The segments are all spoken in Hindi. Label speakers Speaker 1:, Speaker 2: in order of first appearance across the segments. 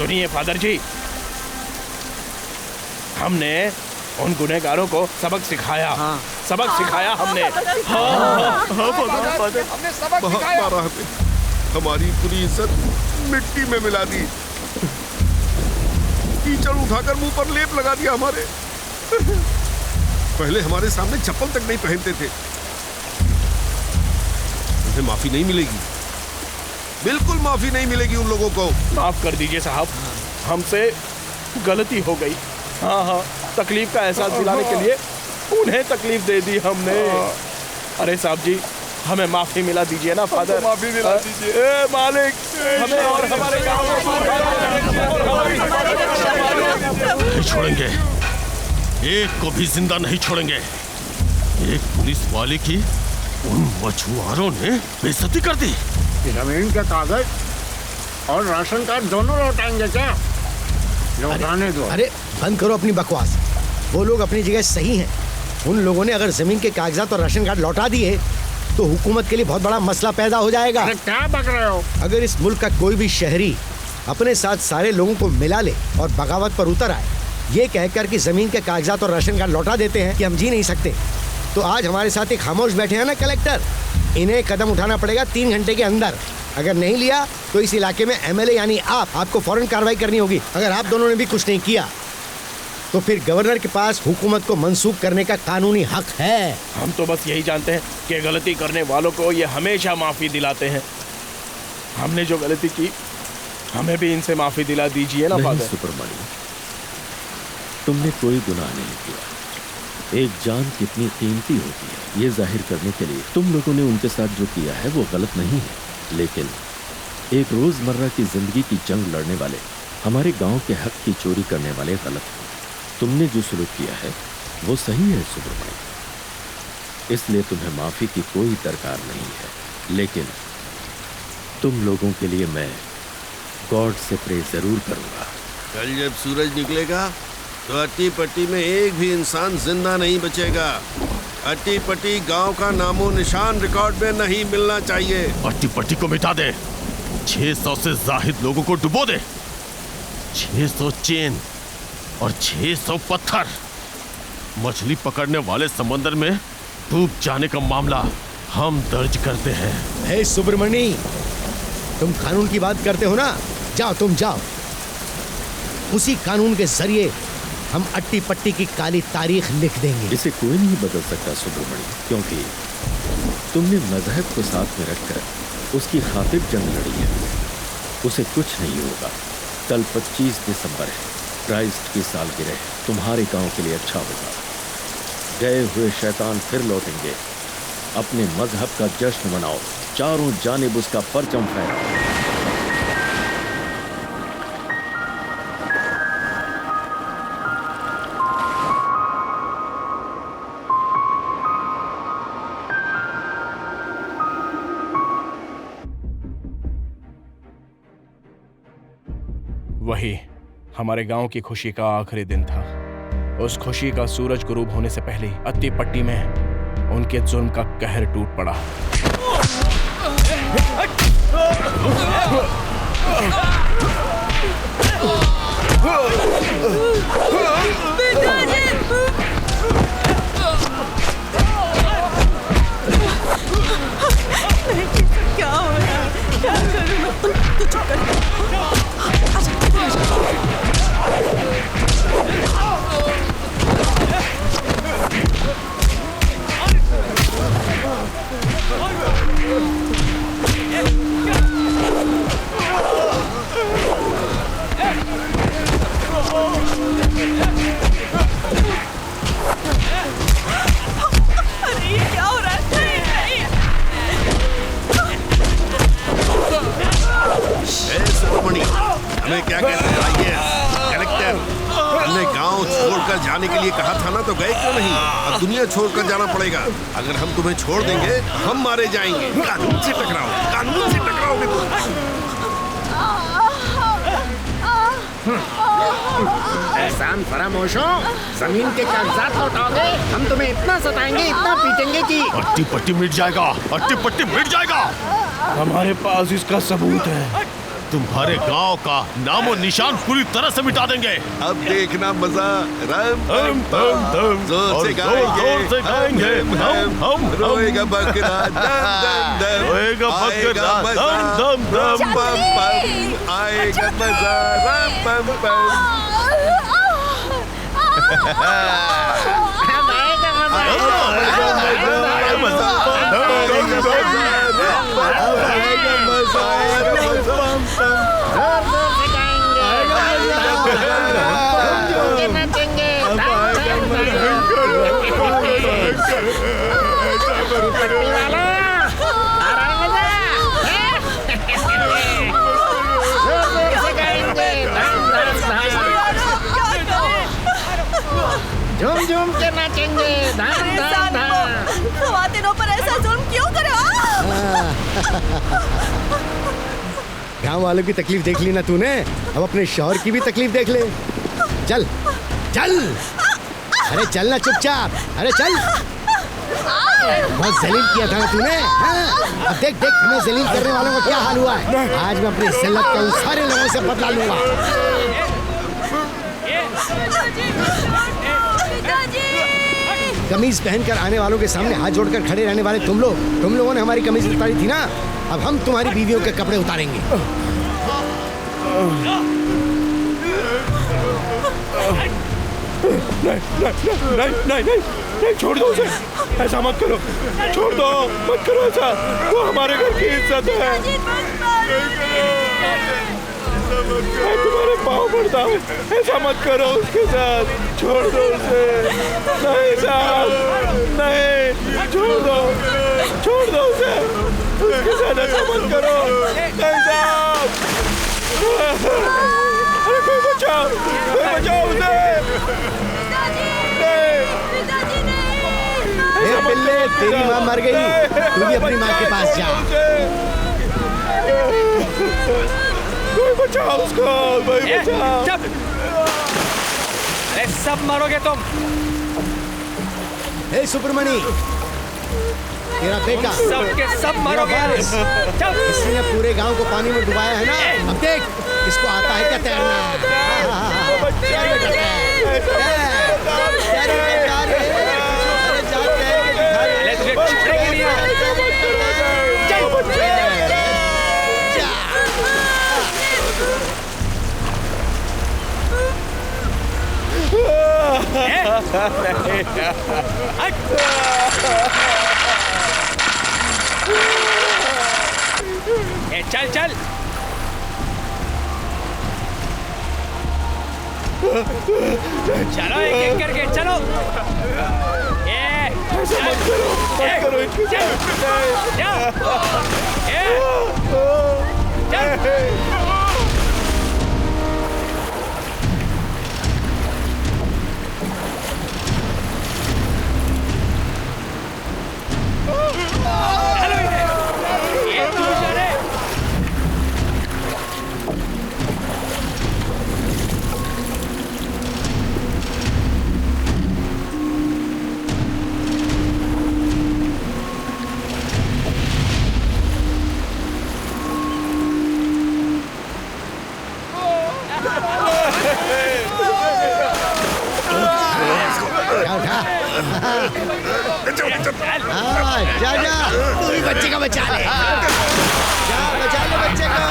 Speaker 1: सुनिए फादर जी, हमने उन गुनहगारों को सबक सिखाया। सबक सिखाया हमने।
Speaker 2: हमने सबक सिखाया। हमारी पूरी इज्जत मिट्टी में मिला दी, कीचड़ उठाकर मुंह पर लेप लगा दिया हमारे। पहले हमारे सामने चप्पल तक नहीं पहनते थे। उन्हें माफी नहीं मिलेगी, बिल्कुल माफी नहीं मिलेगी उन लोगों को।
Speaker 1: माफ कर दीजिए साहब, हमसे गलती हो गई। हाँ, तकलीफ का एहसास दिलाने के लिए उन्हें तकलीफ दे दी हमने। अरे साहब जी, हमें माफी मिला दीजिए ना फादर।
Speaker 2: माफी मिला दीजिए
Speaker 1: मालिक, हमें और हमारे गांव
Speaker 3: नहीं छोड़ेंगे, एक को भी जिंदा नहीं छोड़ेंगे। एक पुलिस वाले की उन मछुआरों ने बेइज्जती कर दी।
Speaker 4: जमीन के कागज और राशन कार्ड दोनों लौटाएंगे क्या? लौटाने दो।
Speaker 5: अरे बंद करो अपनी बकवास। वो लोग अपनी जगह सही हैं। उन लोगों ने अगर जमीन के कागजात और राशन कार्ड लौटा दिए तो हुकूमत के लिए बहुत बड़ा मसला पैदा हो जाएगा।
Speaker 4: अरे क्या बक रहे हो?
Speaker 5: अगर इस मुल्क का कोई भी शहरी अपने साथ सारे लोगों को मिला ले और बगावत पर उतर आए, ये कहकर कि जमीन के कागजात और राशन कार्ड लौटा देते हैं कि हम जी नहीं सकते, तो आज हमारे साथ एक खामोश बैठे हैं ना कलेक्टर, इन्हें कदम उठाना पड़ेगा 3 घंटे के अंदर। अगर नहीं लिया तो इस इलाके में एमएलए यानी आपको फौरन कार्रवाई करनी होगी। अगर आप दोनों ने भी कुछ नहीं किया तो फिर गवर्नर के पास हुकूमत को मंसूख करने का कानूनी हक है।
Speaker 1: हम तो बस यही जानते हैं कि गलती करने वालों को ये हमेशा माफी दिलाते हैं। हमने जो गलती की, हमें भी इनसे माफी दिला दीजिए ना फादर।
Speaker 3: सुब्रमण्यम, तुमने कोई गुनाह नहीं किया। एक जान कितनी कीमती होती है, ये जाहिर करने के लिए तुम लोगों ने उनके साथ जो किया है वो गलत नहीं है। लेकिन एक रोजमर्रा की जिंदगी की जंग लड़ने वाले, हमारे गांव के हक की चोरी करने वाले गलत हैं। तुमने जो सलूक किया है वो सही है सुब्रमण्यम, इसलिए तुम्हें माफी की कोई दरकार नहीं है। लेकिन तुम लोगों के लिए मैं गॉड से प्रे जरूर करूंगा।
Speaker 2: कल जब सूरज निकलेगा तो अट्टी पट्टी में एक भी इंसान जिंदा नहीं बचेगा। अट्टी पट्टी गांव का नामो निशान रिकॉर्ड में नहीं मिलना चाहिए।
Speaker 3: अट्टी पट्टी को मिटा दे, 600 से जाहिद लोगों को डुबो दे, 600 चेन और 600 पत्थर। मछली पकड़ने वाले समंदर में डूब जाने का मामला हम दर्ज करते हैं।
Speaker 5: हे सुब्रमणी, तुम कानून की बात करते हो ना, जाओ तुम जाओ। उसी कानून के जरिए हम अट्टी पट्टी की काली तारीख लिख देंगे।
Speaker 3: इसे कोई नहीं बदल सकता सुब्रमण्यम, क्योंकि तुमने मजहब को साथ में रखकर उसकी खातिर जंग लड़ी है। उसे कुछ नहीं होगा। कल 25 दिसंबर है, क्राइस्ट की सालगिरह है। तुम्हारे गांव के लिए अच्छा होगा। गए हुए शैतान फिर लौटेंगे। अपने मजहब का जश्न मनाओ, चारों जानिब उसका परचम फहराओ।
Speaker 1: वही हमारे गांव की खुशी का आखिरी दिन था। उस खुशी का सूरज गुरूब होने से पहले अत्ती पट्टी में उनके जुल्म का कहर टूट पड़ा।
Speaker 6: क्या हो रहा है? क्या करूं? तू चुप कर। अरे ये क्या हो रहा है?
Speaker 2: सुब्रमण्यम, हमें क्या कहते हैं? आइए कलेक्टर, हमने गांव छोड़कर जाने के लिए कहा था ना, तो गए क्यों नहीं? अब दुनिया छोड़कर जाना पड़ेगा। अगर हम तुम्हें छोड़ देंगे हम मारे जाएंगे। कानून से टकराओ, कानून से टकराओगे तुम।
Speaker 4: एहसान फरामोश हो, जमीन के कागजात लौटाओगे, हम तुम्हें इतना सताएंगे, इतना पीटेंगे कि
Speaker 3: अट्टी पट्टी मिट जाएगा, अट्टी पट्टी मिट जाएगा।
Speaker 1: हमारे पास इसका सबूत है।
Speaker 7: तुम्हारे गांव का नामो निशान पूरी तरह से मिटा देंगे।
Speaker 2: अब देखना मजा। रम
Speaker 7: हम हम हम
Speaker 2: जोर से
Speaker 7: गाएंगे हम
Speaker 2: रोएगा बकरा दम दम दम
Speaker 7: रोएगा बकरा दम दम दम
Speaker 2: पम पम आएगा मजा रम पम पम।
Speaker 4: झूम झूम के नाचेंगे धाम धाम धाम।
Speaker 6: खवातीनों पर ऐसा जुल्म क्यों करे?
Speaker 5: गांव वालों की तकलीफ देख ली ना तूने, अब अपने शौहर की भी तकलीफ देख ले। चल चल, अरे चल ना चुपचाप, अरे चल। बहुत जलील किया था ना तूने, हाँ? अब देख देख हमें जलील करने वालों का क्या हाल हुआ है। आज मैं अपनी जिल्लत का उन सारे लोगों से बदला लूंगा। कमीज पहनकर आने वालों के सामने हाथ जोड़कर खड़े रहने वाले तुम लोगों ने हमारी कमीज उतारी थी ना, अब हम तुम्हारी बीवियों के कपड़े उतारेंगे।
Speaker 1: नहीं, छोड़ दो उसे, ऐसा मत करो, छोड़ दो, मत करो ऐसा, वो हमारे घर की इज्जत है। मैं तुम्हारे पाँव पड़ता हूँ, ऐसा मत करो उसके साथ, छोड़ दो उसे। नहीं साहब, नहीं, छोड़ दो उसे, उसके साथ ऐसा मत करो। नहीं साहब, अरे कोई बचाओ उसे।
Speaker 5: पिल्ले, तेरी माँ मर गई, तू भी अपनी माँ के पास जा।
Speaker 1: कोई बचाओ उसको, कोई बचाओ।
Speaker 8: अरे सब मरोगे तुम।
Speaker 5: हे सुब्रमणी, तेरा बेटा
Speaker 8: सबके सब मरोगे।
Speaker 5: किसी ने पूरे गांव को पानी में डुबाया है ना, अब देख इसको आता है क्या तैरना।
Speaker 8: चल चल, चलो एक एक करके चलो।
Speaker 1: मत करो इनके जा जा, तू भी बच्चे का बचा ले, जा बचा ले बच्चे को।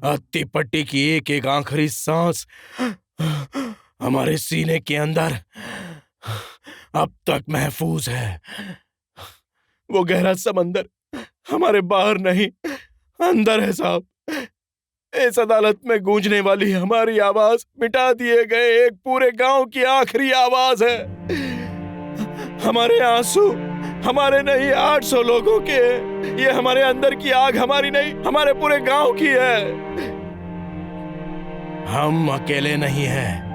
Speaker 1: अत्ती पट्टी की एक एक आखिरी सांस हमारे सीने के अंदर अब तक महफूज है। वो गहरा समंदर हमारे बाहर नहीं, अंदर है साहब। इस अदालत में गूंजने वाली हमारी आवाज मिटा दिए गए एक पूरे गांव की आखिरी आवाज है। हमारे आंसू हमारे नहीं, 800 लोगों के। ये हमारे अंदर की आग हमारी नहीं, हमारे पूरे गांव की है। हम अकेले नहीं हैं।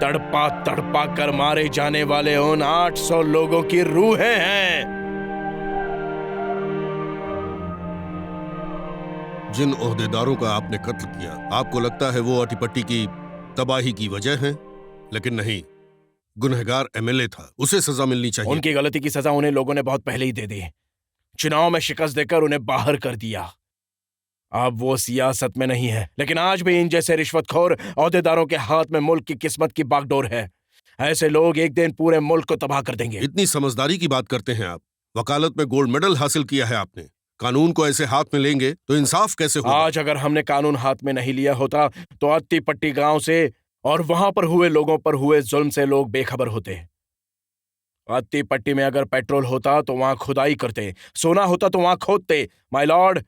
Speaker 1: तड़पा तड़पा कर मारे जाने वाले उन 800 लोगों की रूहें हैं।
Speaker 2: जिन ओहदेदारों का आपने कत्ल किया, आपको लगता है वो अटिपट्टी की तबाही की वजह है, लेकिन नहीं, गुनहगार एमएलए था, उसे सजा मिलनी चाहिए।
Speaker 1: उनकी गलती की सजा उन्हें लोगों ने बहुत पहले ही दे दी। चुनाव में शिकस्त देकर उन्हें बाहर कर दिया। अब वो सियासत में नहीं है, लेकिन आज भी इन जैसे रिश्वतखोर ओहदेदारों के हाथ में मुल्क की किस्मत की बागडोर है। ऐसे लोग एक दिन पूरे मुल्क को तबाह कर देंगे।
Speaker 2: इतनी समझदारी की बात करते हैं आप। वकालत में गोल्ड मेडल हासिल किया है आपने, कानून को ऐसे हाथ में लेंगे तो इंसाफ कैसे होगा?
Speaker 1: आज अगर हमने कानून हाथ में नहीं लिया होता तो अत्ती पट्टी गांव से और वहां पर हुए लोगों पर हुए जुल्म से लोग बेखबर होते। अत्ती पट्टी में अगर पेट्रोल होता तो वहां खुदाई करते, सोना होता तो वहां खोदते। माय लॉर्ड,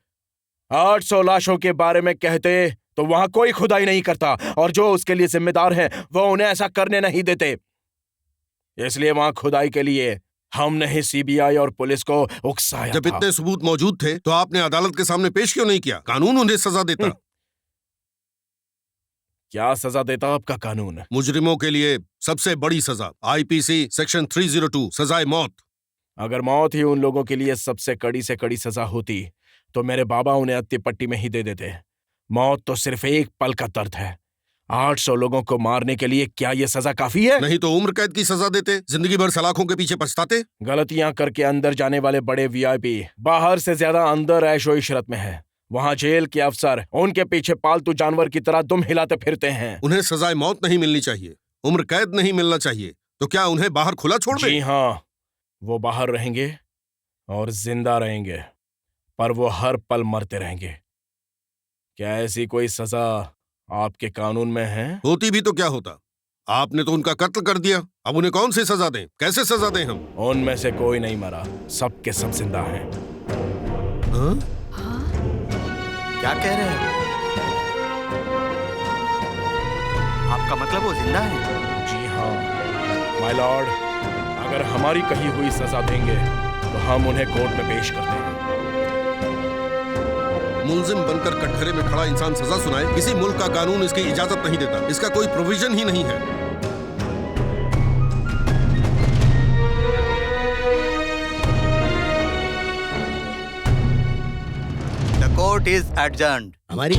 Speaker 1: 800 लाशों के बारे में कहते तो वहां कोई खुदाई नहीं करता, और जो उसके लिए जिम्मेदार हैं वो उन्हें ऐसा करने नहीं देते। इसलिए वहां खुदाई के लिए हमने ही सीबीआई और पुलिस को उकसाया
Speaker 2: जब
Speaker 1: था।
Speaker 2: इतने सबूत मौजूद थे तो आपने अदालत के सामने पेश क्यों नहीं किया? कानून उन्हें सजा देता।
Speaker 1: क्या सजा देता आपका कानून?
Speaker 2: मुजरिमों के लिए सबसे बड़ी सजा आईपीसी सेक्शन 302, सजाए मौत।
Speaker 1: अगर मौत ही उन लोगों के लिए सबसे कड़ी से कड़ी सजा होती तो मेरे बाबा उन्हें अत्ती पट्टी में ही दे देते। मौत तो सिर्फ एक पल का दर्द है। 800 लोगों को मारने के लिए क्या यह सजा काफी है?
Speaker 2: नहीं तो उम्र कैद की सजा देते, जिंदगी भर सलाखों के पीछे पछताते।
Speaker 1: गलतियां करके अंदर जाने वाले बड़े वीआईपी बाहर से ज्यादा अंदर ऐशो इशरत में है। वहां जेल के अफसर उनके पीछे पालतू जानवर की तरह दुम हिलाते फिरते हैं।
Speaker 2: उन्हें सजाए मौत नहीं मिलनी चाहिए, उम्र कैद नहीं मिलना चाहिए। तो क्या उन्हें बाहर खुला छोड़ दें?
Speaker 1: जी हाँ, वो बाहर रहेंगे और जिंदा रहेंगे, पर वो हर पल मरते रहेंगे। क्या ऐसी कोई सजा आपके कानून में है?
Speaker 2: होती भी तो क्या होता, आपने तो उनका कत्ल कर दिया। अब उन्हें कौन सी सजा दें, कैसे सजा दें हम?
Speaker 1: उनमें से कोई नहीं मरा, सब के सब जिंदा हैं।
Speaker 2: हाँ?
Speaker 9: क्या कह रहे हैं? आपका मतलब वो जिंदा है?
Speaker 1: जी हाँ माय लॉर्ड, अगर हमारी कही हुई सजा देंगे तो हम उन्हें कोर्ट में पेश करते हैं।
Speaker 2: मुलजिम बनकर कटघरे में खड़ा इंसान सजा सुनाए, किसी मुल्क का कानून इसकी इजाजत नहीं देता, इसका कोई प्रोविजन ही नहीं है।
Speaker 9: The court is adjourned.
Speaker 5: हमारी